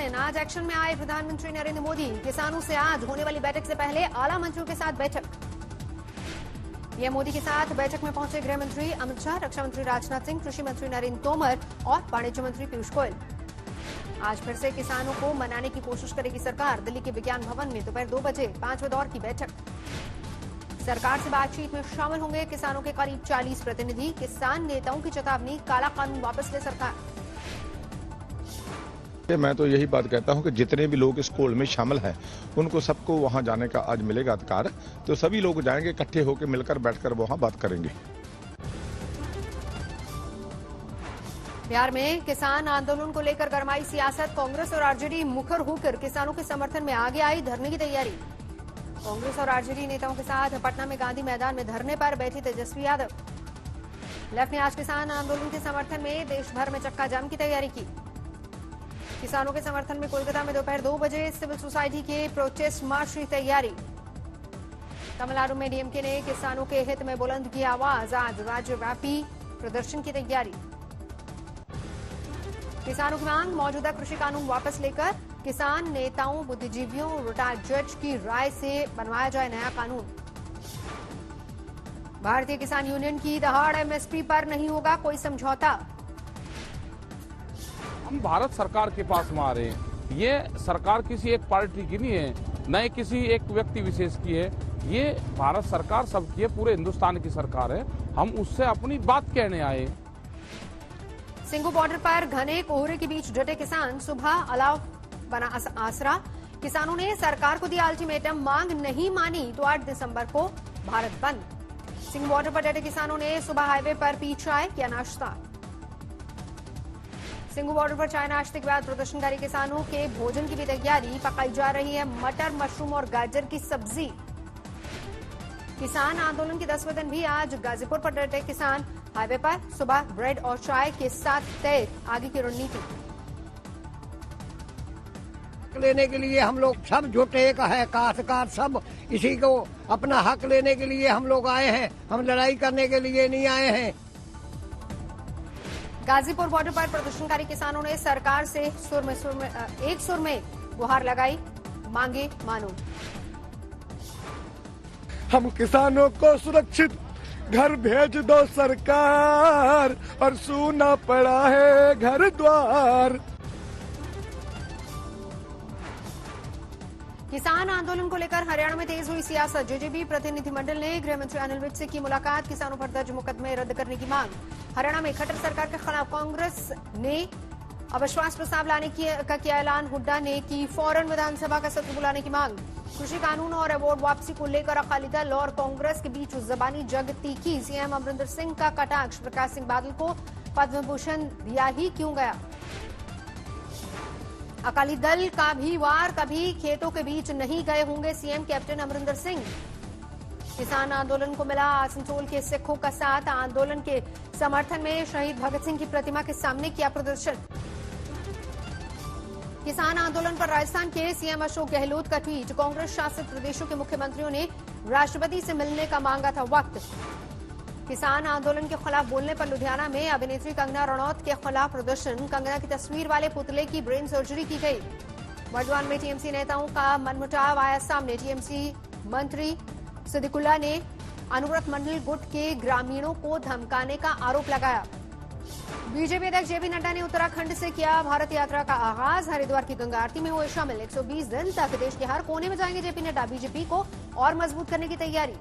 ग्रामीण आज एक्शन में आए प्रधानमंत्री नरेंद्र मोदी। किसानों से आज होने वाली बैठक से पहले आला मंत्रियों के साथ बैठक। पीएम मोदी के साथ बैठक में पहुंचे गृह मंत्री अमित शाह, रक्षा मंत्री राजनाथ सिंह, कृषि मंत्री नरेंद्र तोमर और वाणिज्य मंत्री पीयूष गोयल। आज फिर से किसानों को मनाने की कोशिश करेगी सरकार। दिल्ली के विज्ञान भवन में दोपहर 2 बजे 5वें दौर की बैठक। सरकार से बातचीत में शामिल होंगे किसानों के करीब 40 प्रतिनिधि। किसान नेताओं की चेतावनी, काला कानून वापस ले सरकार। मैं तो यही बात कहता हूं कि जितने भी लोग इस कोल में शामिल हैं उनको सबको वहां जाने का आज मिलेगा अधिकार। तो सभी लोग जाएंगे, इकट्ठे होकर मिलकर बैठकर वहां बात करेंगे। बिहार में किसान आंदोलन को लेकर गरमाई सियासत। कांग्रेस और आरजेडी मुखर होकर किसानों के समर्थन में आगे आई। धरने की तैयारी। कांग्रेस और आरजेडी नेताओं के साथ पटना में गांधी मैदान में धरने पर बैठी तेजस्वी यादव। लेफ्ट ने आज किसान आंदोलन के समर्थन में देश भर में चक्का जाम की तैयारी की। किसानों के समर्थन में कोलकाता में दोपहर 2 बजे सिविल सोसाइटी के प्रोटेस्ट मार्च की तैयारी। तमिलनाडु में डीएमके ने किसानों के हित में बुलंद की आवाज। आज राज्यव्यापी प्रदर्शन की तैयारी। किसानों की मांग, मौजूदा कृषि कानून वापस लेकर किसान नेताओं, बुद्धिजीवियों, रिटायर्ड जज की राय से बनवाया जाए नया कानून। भारतीय किसान यूनियन की दहाड़, एमएसपी पर नहीं होगा कोई समझौता। हम भारत सरकार के पास में आ रहे हैं। ये सरकार किसी एक पार्टी की नहीं है, न किसी एक व्यक्ति विशेष की है। ये भारत सरकार सबकी है, पूरे हिंदुस्तान की सरकार है। हम उससे अपनी बात कहने आए। सिंघू बॉर्डर पर घने कोहरे के बीच डटे किसान। सुबह अलाव बना आसरा। किसानों ने सरकार को दिया अल्टीमेटम, मांग नहीं मानी तो 8 दिसंबर को भारत बंद। सिंघू बॉर्डर पर डटे किसानों ने सुबह हाईवे पर पी चाय, किया नाश्ता। सिंघू बॉर्डर पर चाय नाश्ते के बाद प्रदर्शनकारी किसानों के भोजन की भी तैयारी। पकाई जा रही है मटर, मशरूम और गाजर की सब्जी। किसान आंदोलन के 10वें दिन भी आज गाजीपुर पर डटे किसान। हाईवे पर सुबह ब्रेड और चाय के साथ तय आगे की रणनीति। हक लेने के लिए हम लोग सब जुटे है, काश्तकार सब इसी को अपना हक लेने के लिए हम लोग आए हैं। हम लड़ाई करने के लिए नहीं आए हैं। गाजीपुर बॉर्डर पर प्रदर्शनकारी किसानों ने सरकार से एक सुर में गुहार लगाई, मांगे मानो। हम किसानों को सुरक्षित घर भेज दो सरकार, और सूना पड़ा है घर द्वार। किसान आंदोलन को लेकर हरियाणा में तेज हुई सियासत। जेजेपी प्रतिनिधिमंडल ने गृह मंत्री अनिल विज से की मुलाकात। किसानों पर दर्ज मुकदमे रद्द करने की मांग। हरियाणा में खट्टर सरकार के खिलाफ कांग्रेस ने अविश्वास प्रस्ताव लाने का किया ऐलान। हुड्डा ने की फौरन विधानसभा का सत्र बुलाने की मांग। कृषि कानून और अवार्ड वापसी को लेकर अकाली दल और कांग्रेस के बीच जबानी जंग तीखी। सीएम अमरिंदर सिंह का कटाक्ष, प्रकाश सिंह बादल को पद्म भूषण दिया ही क्यों गया। अकाली दल का भी वार, कभी खेतों के बीच नहीं गए होंगे सीएम कैप्टन अमरिंदर सिंह। किसान आंदोलन को मिला आसनसोल के सिखों का साथ। आंदोलन के समर्थन में शहीद भगत सिंह की प्रतिमा के सामने किया प्रदर्शन। किसान आंदोलन पर राजस्थान के सीएम अशोक गहलोत का ट्वीट। कांग्रेस शासित प्रदेशों के मुख्यमंत्रियों ने राष्ट्रपति से मिलने का मांगा था वक्त। किसान आंदोलन के खिलाफ बोलने पर लुधियाना में अभिनेत्री कंगना रनौत के खिलाफ प्रदर्शन। कंगना की तस्वीर वाले पुतले की ब्रेन सर्जरी की गई। बर्दवान में टीएमसी नेताओं का मनमुटाव आया सामने। टीएमसी मंत्री सिद्दीकुल्ला ने अनुव्रत मंडल गुट के ग्रामीणों को धमकाने का आरोप लगाया। बीजेपी अध्यक्ष जेपी नड्डा ने उत्तराखंड से किया भारत यात्रा का आगाज। हरिद्वार की गंगा आरती में हुए शामिल। 120 दिन तक देश के हर कोने में जाएंगे जेपी नड्डा। बीजेपी को और मजबूत करने की तैयारी।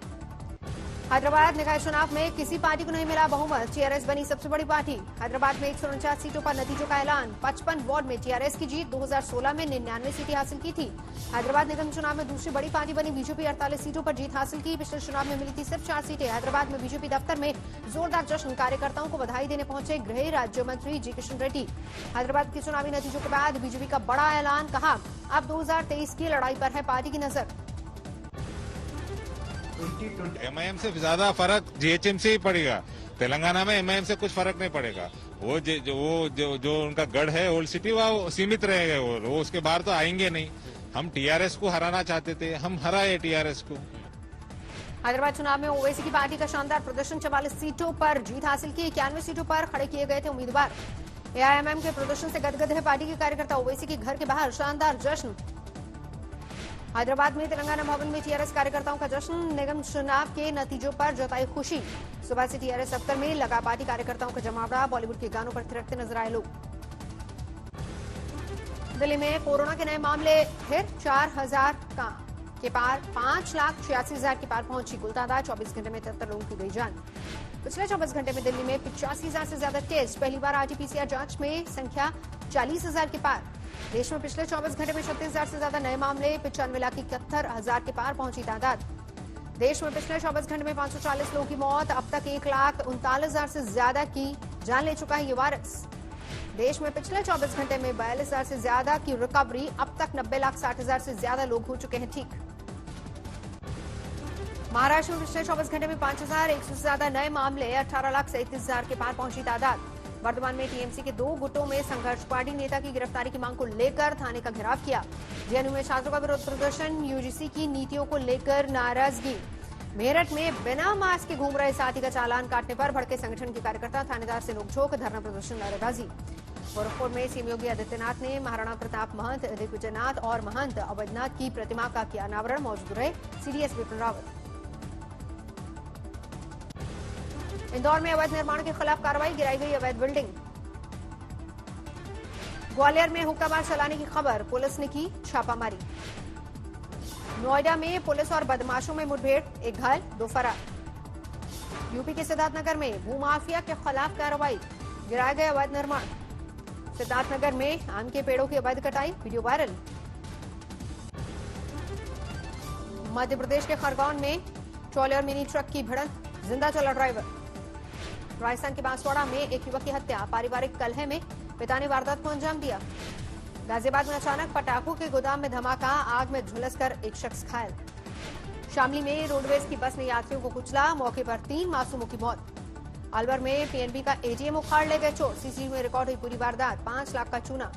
हैदराबाद निकाय चुनाव में किसी पार्टी को नहीं मिला बहुमत। टीआरएस बनी सबसे बड़ी पार्टी। हैदराबाद में 149 सीटों पर नतीजों का ऐलान। 55 वार्ड में टीआरएस की जीत। 2016 में 99 सीटें हासिल की थी। हैदराबाद निगम चुनाव में दूसरी बड़ी पार्टी बनी बीजेपी। 48 सीटों पर जीत हासिल की। पिछले चुनाव में मिली थी सिर्फ 4 सीटें। हैदराबाद में बीजेपी दफ्तर में जोरदार जश्न। कार्यकर्ताओं को बधाई देने पहुंचे गृह राज्य मंत्री जी किशन रेड्डी। हैदराबाद के चुनावी नतीजों के बाद बीजेपी का बड़ा ऐलान। कहा, अब 2023 की लड़ाई पर है पार्टी की नजर। एमआईएम से ज्यादा फर्क जीएचएमसी ही पड़ेगा। तेलंगाना में एमआईएम से कुछ फर्क नहीं पड़ेगा। वो जो उनका गढ़ है ओल्ड सिटी, वह सीमित रहेगा। वो उसके बाहर तो आएंगे नहीं। हम टीआरएस को हराना चाहते थे, हम हराए टीआरएस को। हैदराबाद चुनाव में ओवैसी की पार्टी का शानदार प्रदर्शन। 44 सीटों पर जीत हासिल की। 91 सीटों पर खड़े किए गए थे उम्मीदवार। एआईएमएम के प्रदर्शन से गदगद है पार्टी के कार्यकर्ता। ओवैसी के घर के बाहर शानदार जश्न। हैदराबाद में तेलंगाना भवन में टीआरएस कार्यकर्ताओं का जश्न। निगम चुनाव के नतीजों पर जताई खुशी। सुबह से टीआरएस दफ्तर में लगा पार्टी कार्यकर्ताओं का जमावड़ा। बॉलीवुड के गानों पर थिरकते नजर आए लोग। दिल्ली में कोरोना के नए मामले फिर 4,000 के पार, 5,86,000 के पार पहुंची कुल तादाद। 24 घंटे में 73 लोगों की गई जान। पिछले 24 घंटे में दिल्ली में 85,000 से ज्यादा टेस्ट। पहली बार आरटीपीसीआर जांच में संख्या 40,000 के पार। देश में पिछले 24 घंटे में 36,000 से ज्यादा नए मामले। 95,71,000 के पार पहुंची तादाद। देश में पिछले 24 घंटे में 540 लोगों की मौत। अब तक 1,39,000 से ज्यादा की जान ले चुका है ये वायरस। देश में पिछले 24 घंटे में 42,000 से ज्यादा की रिकवरी। अब तक 90,60,000 से ज्यादा लोग हो चुके हैं ठीक। महाराष्ट्र में पिछले 24 घंटे में 5,100 से ज्यादा नए मामले। 18,37,000 के पार पहुंची तादाद। वर्तमान में टीएमसी के 2 गुटों में संघर्ष। पार्टी नेता की गिरफ्तारी की मांग को लेकर थाने का घेराव किया। जेएनयू में छात्रों का विरोध प्रदर्शन। यूजीसी की नीतियों को लेकर नाराजगी। मेरठ में बिना मास्क के घूम रहे साथी का चालान काटने पर भड़के संगठन के कार्यकर्ता। थानेदार से नोकझोंक, धरना प्रदर्शन, नारेबाजी। गोरखपुर में सीएम योगी आदित्यनाथ ने महाराणा प्रताप महंत, दिग्विजयनाथ और महंत अवैधनाथ की प्रतिमा का किया अनावरण। मौजूद रहे सीडीएस विपिन रावत। इंदौर में अवैध निर्माण के खिलाफ कार्रवाई। गिराई गई अवैध बिल्डिंग। ग्वालियर में हुक्काबाज चलाने की खबर। पुलिस ने की छापामारी। नोएडा में पुलिस और बदमाशों में मुठभेड़। 1 घायल 2 फरार। यूपी के सिद्धार्थनगर में भूमाफिया के खिलाफ कार्रवाई। गिराए गए अवैध निर्माण। सिद्धार्थनगर में आम के पेड़ों की अवैध कटाई। Video viral. मध्य प्रदेश के खरगोन में ट्रॉली और मिनी ट्रक की भिड़ंत। जिंदा चला ड्राइवर। राजस्थान के बांसवाड़ा में एक युवक की हत्या। पारिवारिक कलह में पिता ने वारदात को अंजाम दिया। गाजियाबाद में अचानक पटाखों के गोदाम में धमाका। आग में झुलसकर एक शख्स घायल। शामली में रोडवेज की बस ने यात्रियों को कुचला। मौके पर 3 मासूमों की मौत। अलवर में पीएनबी का एटीएम उखाड़ ले गए चोर। सीसीटीवी में रिकॉर्ड हुई पूरी वारदात। 5 लाख का चूना।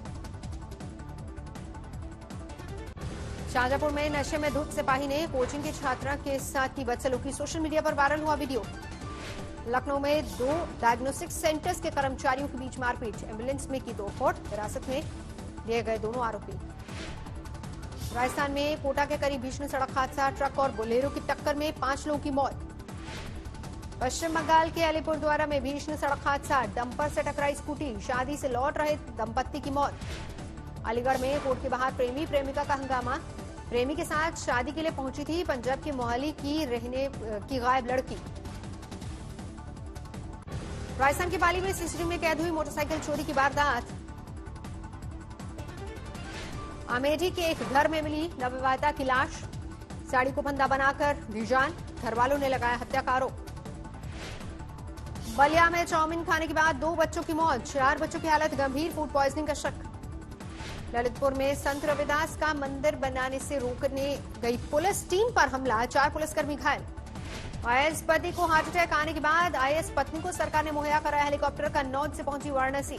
शाहजहांपुर में नशे में धुत सिपाही ने कोचिंग की छात्रा के साथ की बदसलूकी। सोशल मीडिया पर वायरल हुआ वीडियो। लखनऊ में 2 डायग्नोस्टिक सेंटर्स के कर्मचारियों के बीच मारपीट। एम्बुलेंस में की तोड़फोड़। हिरासत में लिए गए दोनों आरोपी। राजस्थान में कोटा के करीब भीषण सड़क हादसा। ट्रक और बोलेरो की टक्कर में 5 लोगों की मौत। पश्चिम बंगाल के अलीपुरद्वारा में भीषण सड़क हादसा। डंपर से टकराई स्कूटी। शादी से लौट रहे दंपत्ति की मौत। अलीगढ़ में कोर्ट के बाहर प्रेमी प्रेमिका का हंगामा। प्रेमी के साथ शादी के लिए पहुंची थी पंजाब के मोहाली की रहने की गायब लड़की। राजस्थान के पाली में सीसीटीवी में कैद हुई मोटरसाइकिल चोरी की वारदात। अमेठी के एक घर में मिली नवविवाहिता की लाश। साड़ी को फंदा बनाकर दी जान। घर वालों ने लगाया हत्या का आरोप। बलिया में चाउमीन खाने के बाद 2 बच्चों की मौत। 4 बच्चों की हालत गंभीर। फूड पॉइजनिंग का शक। ललितपुर में संत रविदास का मंदिर बनाने से रोकने गई पुलिस टीम पर हमला। 4 पुलिसकर्मी घायल। आईएएस पति को हार्ट अटैक आने के बाद आईएएस पत्नी को सरकार ने मुहैया कराया हेलीकॉप्टर। कन्नौज से पहुंची वाराणसी।